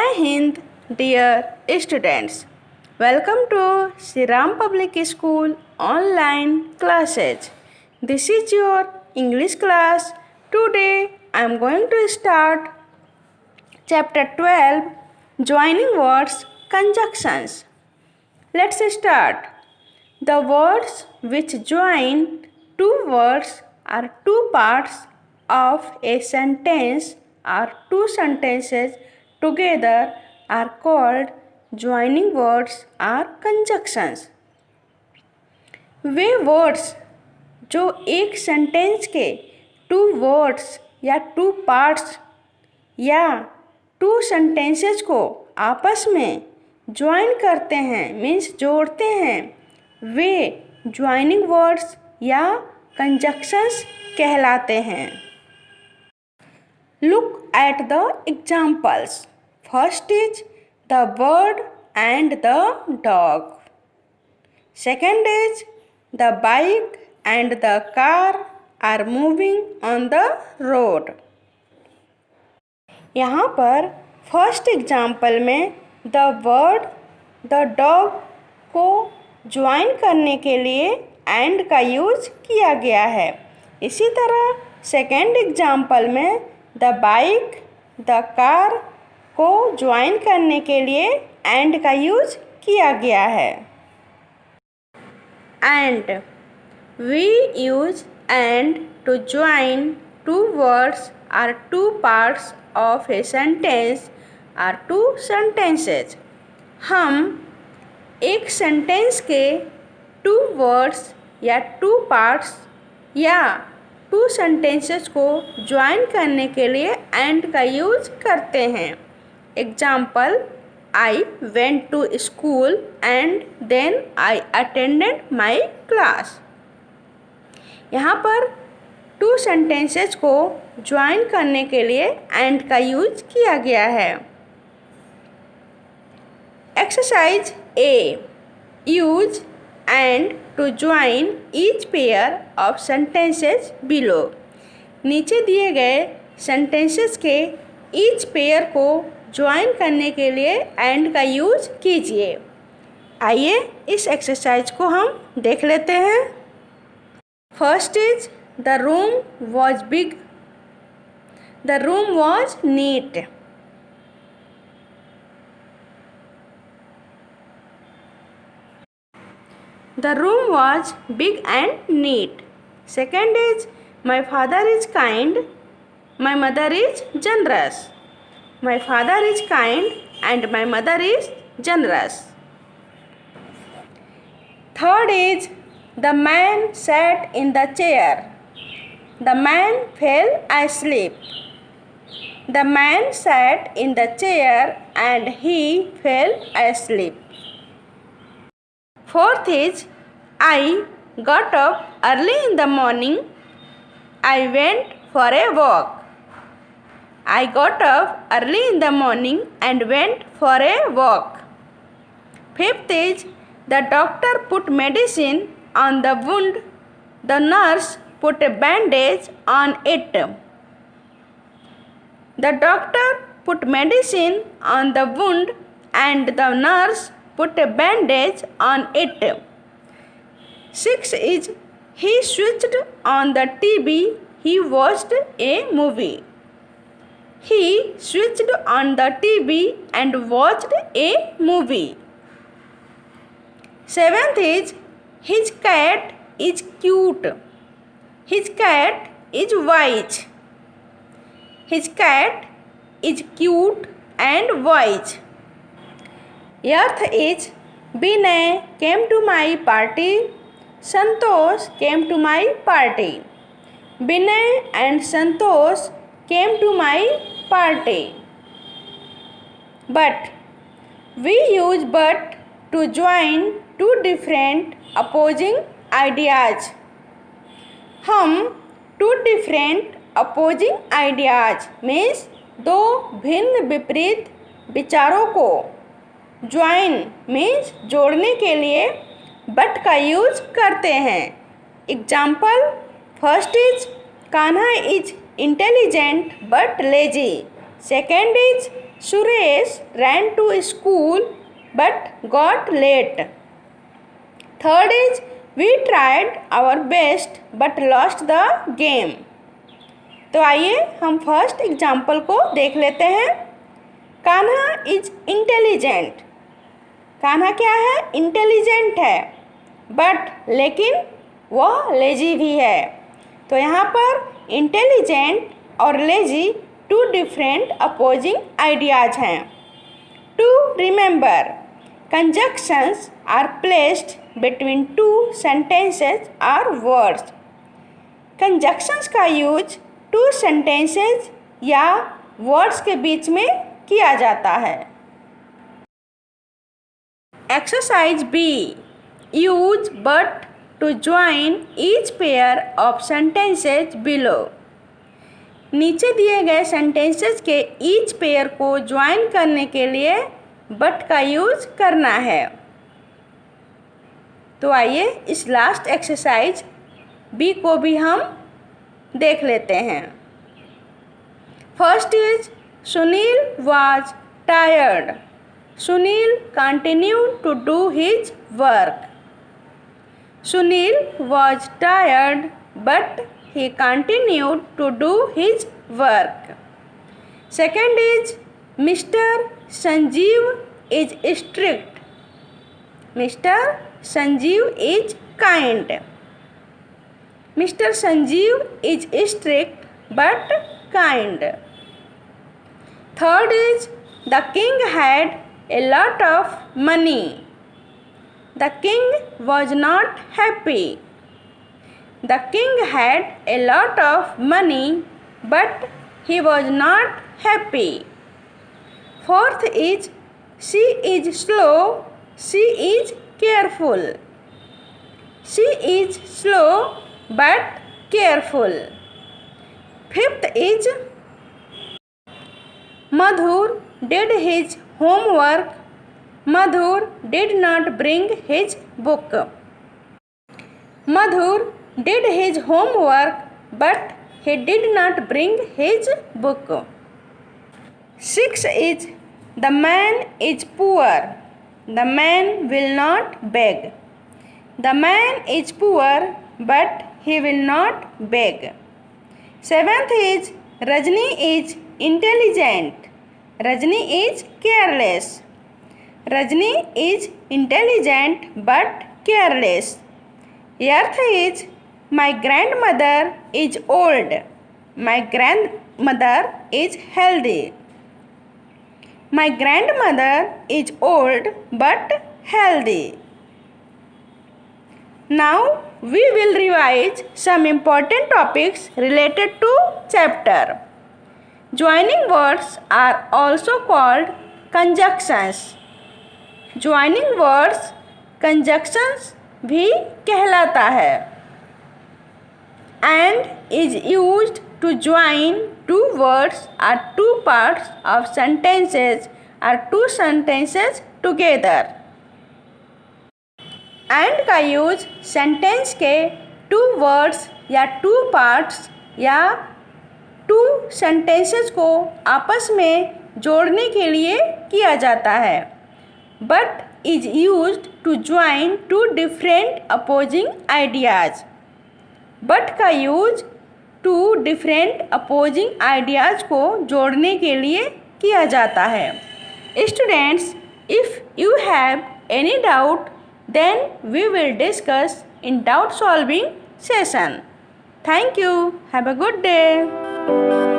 Jai Hind, dear students. Welcome to Sri Ram Public School online classes. This is your English class. Today I am going to start chapter 12, joining words, conjunctions. Let's start. The words which join two words or two parts of a sentence or two sentences together are called joining words or conjunctions. Way words जो एक sentence के two words या two parts या two sentences को आपस में join करते हैं मीन्स जोड़ते हैं, वे ज्वाइनिंग वर्ड्स या कंजक्शंस कहलाते हैं. Look at the examples. First is the bird and the dog. Second is the bike and the car are moving on the road. यहाँ पर फर्स्ट एग्जाम्पल में द बर्ड द डॉग को join करने के लिए and का use किया गया है. इसी तरह सेकेंड एग्जाम्पल में द बाइक द कार को ज्वाइन करने के लिए एंड का यूज किया गया है. And we use and to join two words or two parts of a sentence or two sentences. हम एक सेंटेंस के टू वर्ड्स या टू पार्ट्स या टू सेंटेंसेस को ज्वाइन करने के लिए एंड का यूज करते हैं. Example, I went to school and then I attended my class. यहाँ पर टू सेंटेंसेस को ज्वाइन करने के लिए एंड का यूज किया गया है. Exercise A, use and to join each pair of sentences below. नीचे दिए गए सेंटेंसेस के ईच पेयर को ज्वाइन करने के लिए एंड का यूज कीजिए. आइए इस एक्सरसाइज को हम देख लेते हैं. First is the room was big. The room was neat. The room was big and neat. Second is, my father is kind, my mother is generous. My father is kind and my mother is generous. Third is, the man sat in the chair. The man fell asleep. The man sat in the chair and he fell asleep. Fourth is, I got up early in the morning. I went for a walk. I got up early in the morning and went for a walk. Fifth is, the doctor put medicine on the wound. The nurse put a bandage on it. The doctor put medicine on the wound and the nurse put a bandage on it. Sixth is, he switched on the TV. He watched a movie. He switched on the TV and watched a movie. Seventh is, his cat is cute. His cat is wise. His cat is cute and wise. Eighth is, Binay came to my party. Santosh came to my party. Binay and Santosh came to my party. But we use but to join two different opposing ideas. हम two different opposing ideas means दो भिन्न विपरीत विचारों को join means जोड़ने के लिए but का यूज करते हैं. Example, first is, Kanha is intelligent but lazy. Second is, Suresh ran to school but got late. Third is we tried our best but lost the game. तो आइए हम फर्स्ट एग्जाम्पल को देख लेते हैं. Kanha is intelligent. कान्हा क्या है? इंटेलिजेंट है, बट लेकिन वह लेजी भी है. तो यहाँ पर इंटेलिजेंट और lazy two different opposing ideas हैं. To remember, conjunctions are placed between two sentences or words. Conjunctions का यूज टू सेंटेंसेज या वर्ड्स के बीच में किया जाता है. Exercise B, use but to join each pair of sentences below. नीचे दिए गए सेंटेंसेस के ईच पेयर को ज्वाइन करने के लिए बट का यूज करना है. तो आइए इस लास्ट एक्सरसाइज बी को भी हम देख लेते हैं. First is Sunil was tired. Sunil continued to do his work. Sunil was tired but he continued to do his work. Second is Mr. Sanjeev is strict. Mr. Sanjeev is kind. Mr. Sanjeev is strict but kind. Third is the king had a lot of money. The king was not happy. The king had a lot of money, but he was not happy. Fourth is she is slow, she is careful. She is slow but careful. Fifth is Madhur did his homework. Madhur did not bring his book. Madhur did his homework but he did not bring his book. Six is the man is poor. The man will not beg. The man is poor but he will not beg. Seventh is Rajni is intelligent. Rajni is careless. Rajni is intelligent but careless. Eighth is my grandmother is old. My grandmother is healthy. My grandmother is old but healthy. Now we will revise some important topics related to chapter. Joining words are also called conjunctions. Joining words conjunctions भी कहलाता है. And is used to join two words or two parts of sentences or two sentences together. And का use sentence के two words या two parts या two sentences को आपस में जोड़ने के लिए किया जाता है. But is used to join two different opposing ideas. But का use to different opposing ideas को जोड़ने के लिए किया जाता है. Students, if you have any doubt then we will discuss in doubt solving session. Thank you. Have a good day.